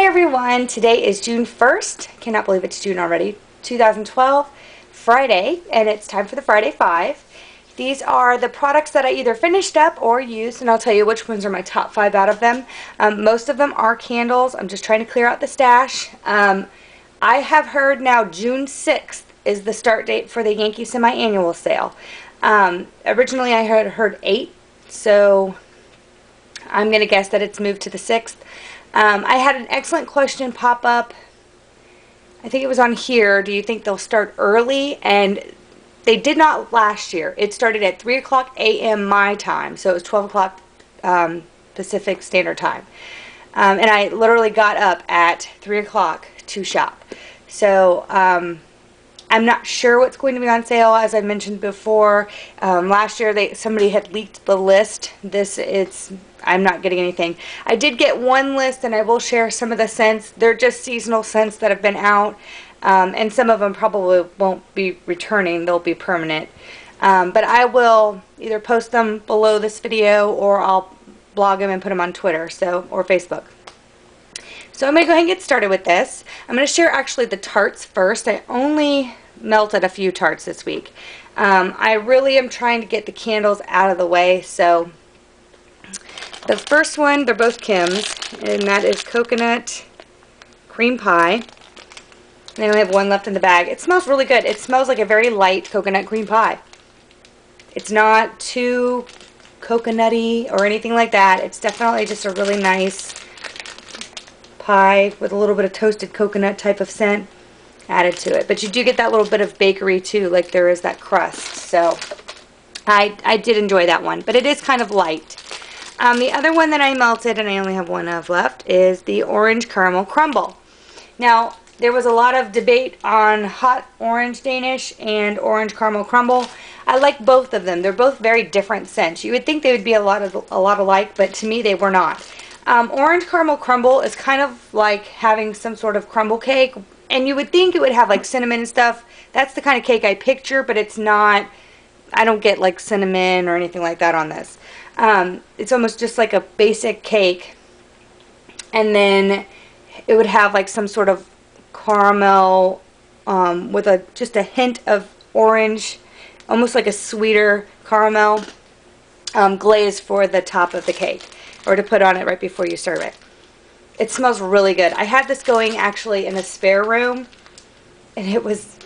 Hey everyone, today is June 1st. Cannot believe it's June already. 2012, Friday, and it's time for the Friday 5. These are the products that I either finished up or used, and I'll tell you which ones are my top 5 out of them. Most of them are candles. I'm just trying to clear out the stash. I have heard now June 6th is the start date for the Yankee semi-annual sale. Originally I had heard 8, so I'm going to guess that it's moved to the 6th. I had an excellent question pop up. I think it was on here. Do you think they'll start early? And they did not last year. It started at 3 o'clock a.m. my time, so it was 12 o'clock Pacific Standard Time. And I literally got up at 3 o'clock to shop. So I'm not sure what's going to be on sale. As I mentioned before, last year somebody had leaked the list. I'm not getting anything. I did get one list, and I will share some of the scents. They're just seasonal scents that have been out, and some of them probably won't be returning. They'll be permanent. But I will either post them below this video, or I'll blog them and put them on Twitter or Facebook. So I'm going to go ahead and get started with this. I'm going to share actually the tarts first. I only melted a few tarts this week. I really am trying to get the candles out of the way. So the first one, they're both Kim's, and that is coconut cream pie. And I only have one left in the bag. It smells really good. It smells like a very light coconut cream pie. It's not too coconutty or anything like that. It's definitely just a really nice pie with a little bit of toasted coconut type of scent added to it. But you do get that little bit of bakery too, like there is that crust. So I did enjoy that one, but it is kind of light. The other one that I melted, and I only have one of left, is the orange caramel crumble. Now, there was a lot of debate on hot orange Danish and orange caramel crumble. I like both of them. They're both very different scents. You would think they would be a lot alike, but to me they were not. Orange caramel crumble is kind of like having some sort of crumble cake, and you would think it would have like cinnamon and stuff. That's the kind of cake I picture, but it's not. I don't get like cinnamon or anything like that on this. It's almost just like a basic cake, and then it would have like some sort of caramel with just a hint of orange, almost like a sweeter caramel glaze for the top of the cake, or to put on it right before you serve it. It smells really good. I had this going actually in a spare room, and it was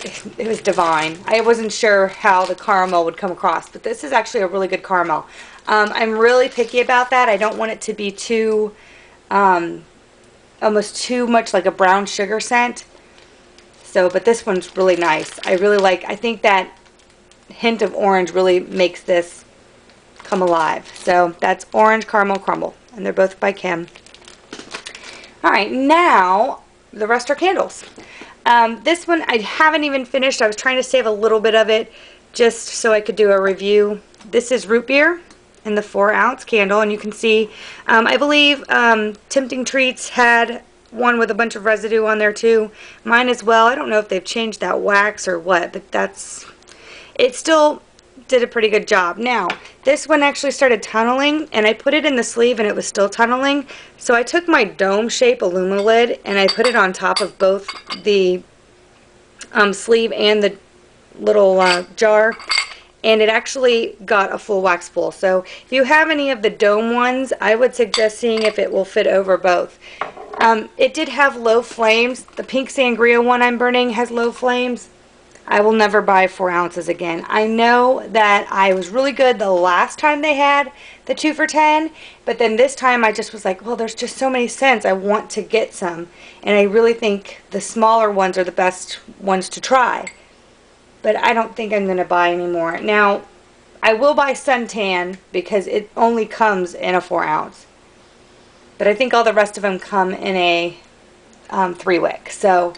divine. I wasn't sure how the caramel would come across, but this is actually a really good caramel. I'm really picky about that. I don't want it to be too, almost too much like a brown sugar scent. So, but this one's really nice. I think that hint of orange really makes this come alive. So that's orange caramel crumble, and they're both by Kim. Alright, now the rest are candles. This one I haven't even finished. I was trying to save a little bit of it just so I could do a review. This is root beer in the 4-ounce candle, and you can see, I believe Tempting Treats had one with a bunch of residue on there too. Mine as well. I don't know if they've changed that wax or what, but it still did a pretty good job. Now, this one actually started tunneling, and I put it in the sleeve and it was still tunneling. So I took my dome shape Illuma lid and I put it on top of both the sleeve and the little jar, and it actually got a full wax full. So if you have any of the dome ones, I would suggest seeing if it will fit over both. It did have low flames. The pink sangria one I'm burning has low flames. I will never buy 4 ounces again. I know that I was really good the last time they had the 2 for $10, but then this time I just was like, well, there's just so many scents. I want to get some, and I really think the smaller ones are the best ones to try. But I don't think I'm going to buy any more. Now, I will buy suntan because it only comes in a 4 ounce. But I think all the rest of them come in a 3-wick. So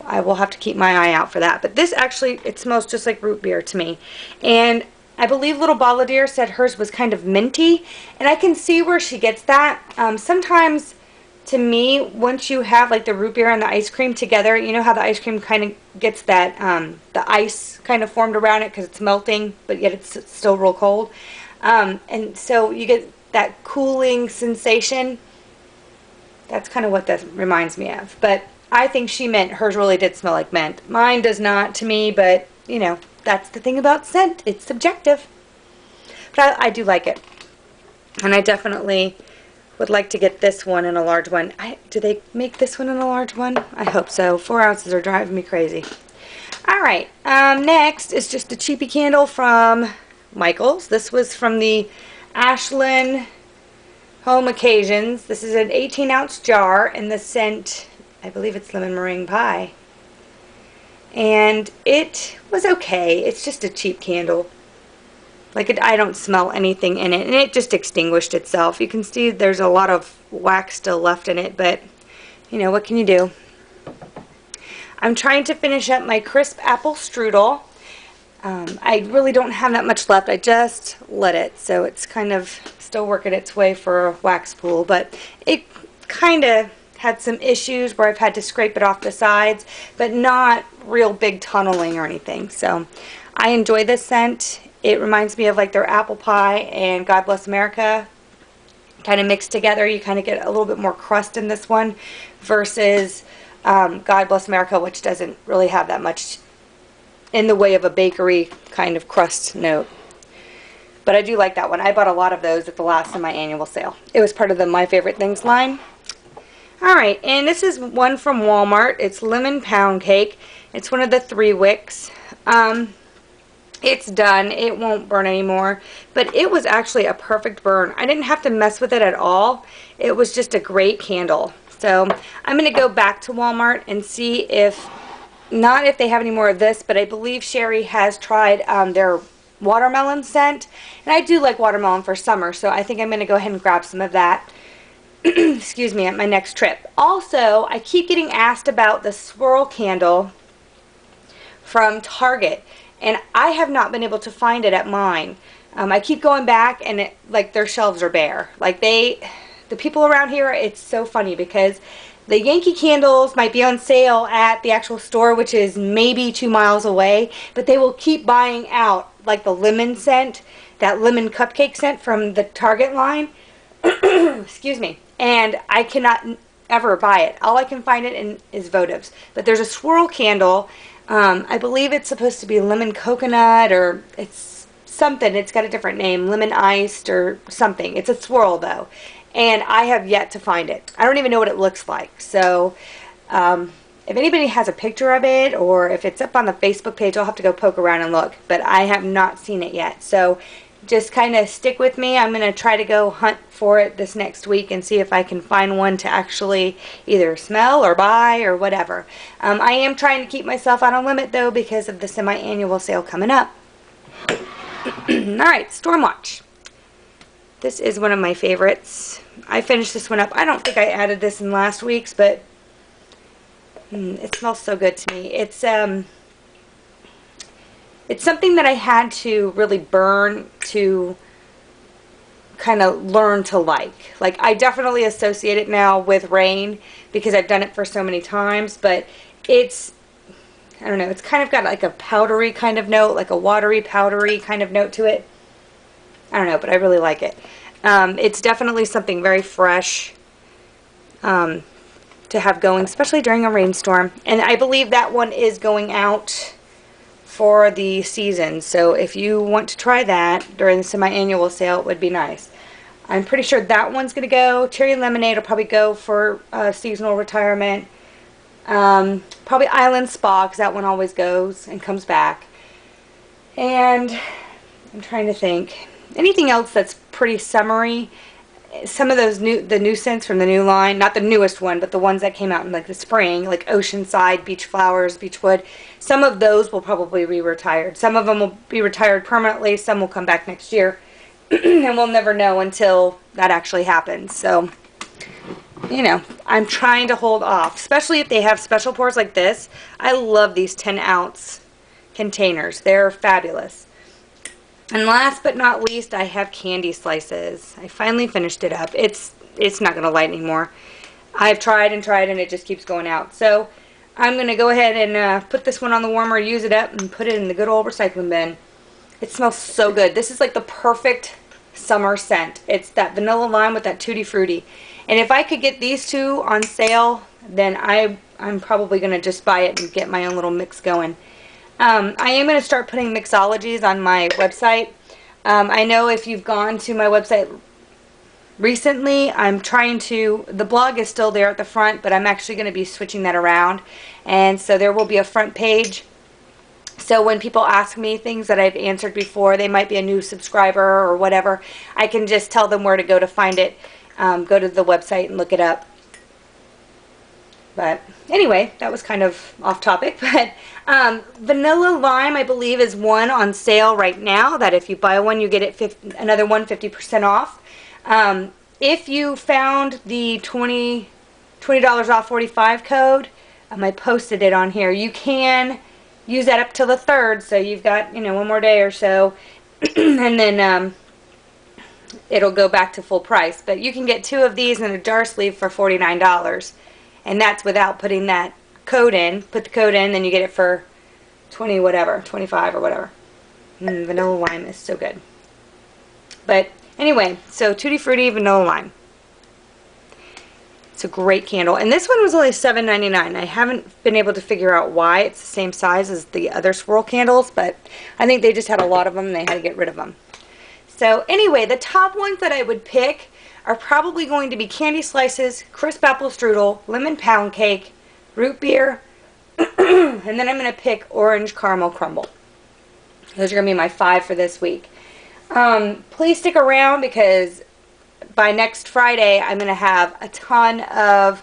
I will have to keep my eye out for that. But this actually, it smells just like root beer to me. And I believe Little Balladeer said hers was kind of minty. And I can see where she gets that. Sometimes, to me, once you have like the root beer and the ice cream together, you know how the ice cream kind of gets that, the ice kind of formed around it because it's melting, but yet it's still real cold. And so you get that cooling sensation. That's kind of what that reminds me of. But I think she meant hers really did smell like mint. Mine does not to me, but, you know, that's the thing about scent. It's subjective. But I do like it. And I definitely would like to get this one in a large one. Do they make this one in a large one? I hope so. 4 ounces are driving me crazy. Alright, next is just a cheapy candle from Michaels. This was from the Ashland Home Occasions. This is an 18-ounce jar, and the scent, I believe it's lemon meringue pie. And it was okay. It's just a cheap candle. Like, I don't smell anything in it, and it just extinguished itself. You can see there's a lot of wax still left in it, but, you know, what can you do? I'm trying to finish up my crisp apple strudel. I really don't have that much left. I just lit it, so it's kind of still working its way for a wax pool, but it kind of had some issues where I've had to scrape it off the sides, but not real big tunneling or anything. So I enjoy this scent. It reminds me of like their apple pie and God Bless America kind of mixed together. You kind of get a little bit more crust in this one versus God Bless America, which doesn't really have that much in the way of a bakery kind of crust note. But I do like that one. I bought a lot of those at the last semi-annual sale. It was part of the My Favorite Things line. Alright, and this is one from Walmart. It's Lemon Pound Cake. It's one of the 3 wicks. It's done. It won't burn anymore. But it was actually a perfect burn. I didn't have to mess with it at all. It was just a great candle. So I'm going to go back to Walmart and see if, not if they have any more of this, but I believe Sherry has tried their watermelon scent. And I do like watermelon for summer, so I think I'm going to go ahead and grab some of that. Excuse me, at my next trip. Also, I keep getting asked about the swirl candle from Target, and I have not been able to find it at mine. I keep going back, and like their shelves are bare. Like the people around here, it's so funny because the Yankee candles might be on sale at the actual store, which is maybe 2 miles away, but they will keep buying out like the lemon scent, that lemon cupcake scent from the Target line. Excuse me. And I cannot ever buy it. All I can find it in is votives. But there's a swirl candle. I believe it's supposed to be lemon coconut, or it's something. It's got a different name, lemon iced or something. It's a swirl though. And I have yet to find it. I don't even know what it looks like. So if anybody has a picture of it, or if it's up on the Facebook page, I'll have to go poke around and look. But I have not seen it yet. So just kind of stick with me. I'm going to try to go hunt for it this next week and see if I can find one to actually either smell or buy or whatever. I am trying to keep myself on a limit though because of the semi-annual sale coming up. Alright, Stormwatch. This is one of my favorites. I finished this one up. I don't think I added this in last week's, but it smells so good to me. It's something that I had to really burn to kind of learn to like. Like, I definitely associate it now with rain because I've done it for so many times, but it's, I don't know, it's kind of got like a powdery kind of note, like a watery, powdery kind of note to it. I don't know, but I really like it. It's definitely something very fresh to have going, especially during a rainstorm. And I believe that one is going out for the season, so if you want to try that during the semi-annual sale, it would be nice. I'm pretty sure that one's going to go. Cherry Lemonade will probably go for seasonal retirement. Probably Island Spa, because that one always goes and comes back. And I'm trying to think. Anything else that's pretty summery? Some of those the new scents from the new line, not the newest one, but the ones that came out in like the spring, like Oceanside, Beach Flowers, Beechwood. Some of those will probably be retired. Some of them will be retired permanently. Some will come back next year. And we'll never know until that actually happens. So, you know, I'm trying to hold off, especially if they have special pours like this. I love these 10-ounce containers. They're fabulous. And last but not least, I have candy slices. I finally finished it up. It's not going to light anymore. I've tried and tried and it just keeps going out. So I'm going to go ahead and put this one on the warmer, use it up, and put it in the good old recycling bin. It smells so good. This is like the perfect summer scent. It's that vanilla lime with that tutti frutti. And if I could get these two on sale, then I'm probably going to just buy it and get my own little mix going. I am going to start putting mixologies on my website. I know if you've gone to my website recently, I'm trying to, the blog is still there at the front, but I'm actually going to be switching that around. And so there will be a front page. So when people ask me things that I've answered before, they might be a new subscriber or whatever, I can just tell them where to go to find it. Go to the website and look it up. But anyway, that was kind of off topic. But vanilla lime, I believe, is one on sale right now, that if you buy one, you get it another one 50% off. If you found the $20 off 45 code, I posted it on here. You can use that up till the 3rd, so you've got, you know, one more day or so, and then it'll go back to full price. But you can get 2 of these in a jar sleeve for $49, and that's without putting that code in. Put the code in, then you get it for 20 whatever, 25 or whatever. Vanilla lime is so good. But anyway, so Tutti Frutti Vanilla Lime. It's a great candle. And this one was only $7.99. I haven't been able to figure out why. It's the same size as the other swirl candles, but I think they just had a lot of them and they had to get rid of them. So anyway, the top ones that I would pick are probably going to be candy slices, crisp apple strudel, lemon pound cake, root beer, and then I'm going to pick orange caramel crumble. Those are going to be my 5 for this week. Please stick around, because by next Friday I'm going to have a ton of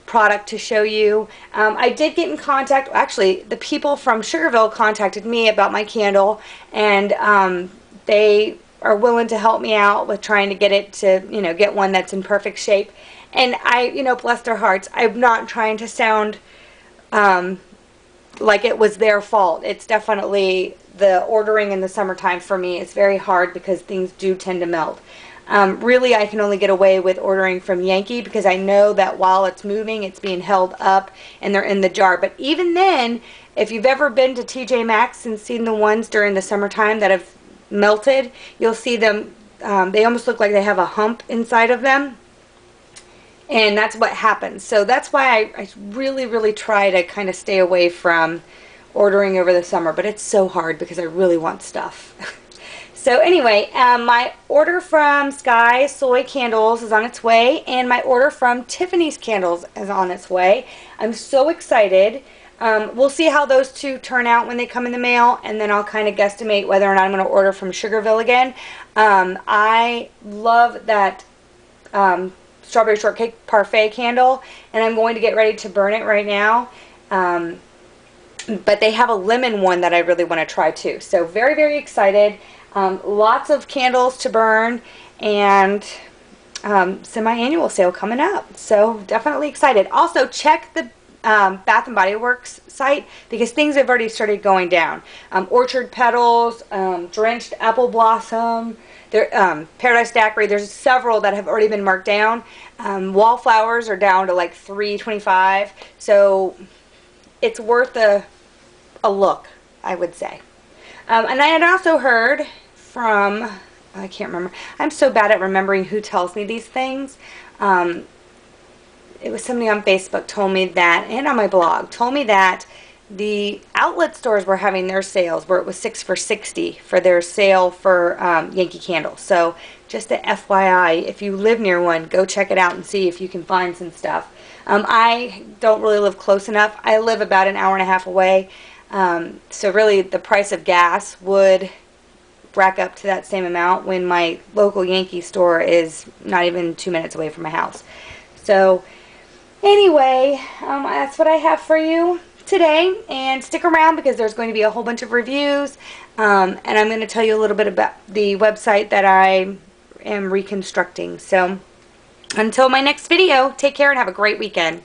product to show you. I did get in contact, actually the people from Sugarville contacted me about my candle, and they are willing to help me out with trying to get it to, you know, get one that's in perfect shape. And I, you know, bless their hearts, I'm not trying to sound like it was their fault. It's definitely the ordering in the summertime for me. It's very hard because things do tend to melt. Really, I can only get away with ordering from Yankee, because I know that while it's moving, it's being held up and they're in the jar. But even then, if you've ever been to TJ Maxx and seen the ones during the summertime that have melted, you'll see them, they almost look like they have a hump inside of them. And that's what happens. So that's why I really, really try to kind of stay away from ordering over the summer. But it's so hard because I really want stuff. So anyway, my order from Sky Soy Candles is on its way, and my order from Tiffany's Candles is on its way. I'm so excited. We'll see how those two turn out when they come in the mail, and then I'll kind of guesstimate whether or not I'm going to order from Sugarville again. I love that Strawberry Shortcake Parfait candle, and I'm going to get ready to burn it right now. But they have a lemon one that I really want to try too. So very, very excited. Lots of candles to burn, and semi-annual sale coming up. So definitely excited. Also check the Bath and Body Works site, because things have already started going down. Orchard Petals, Drenched Apple Blossom, Paradise Daiquiri. There's several that have already been marked down. Wallflowers are down to like $3.25. So it's worth a look, I would say. And I had also heard from, I can't remember, I'm so bad at remembering who tells me these things. It was somebody on Facebook told me that, and on my blog, told me that the outlet stores were having their sales where it was 6 for $60 for their sale for Yankee Candle. So just a FYI, if you live near one, go check it out and see if you can find some stuff. I don't really live close enough. I live about an hour and a half away. So really the price of gas would rack up to that same amount when my local Yankee store is not even 2 minutes away from my house. So anyway, that's what I have for you today, and stick around because there's going to be a whole bunch of reviews, and I'm going to tell you a little bit about the website that I am reconstructing. So until my next video, take care and have a great weekend.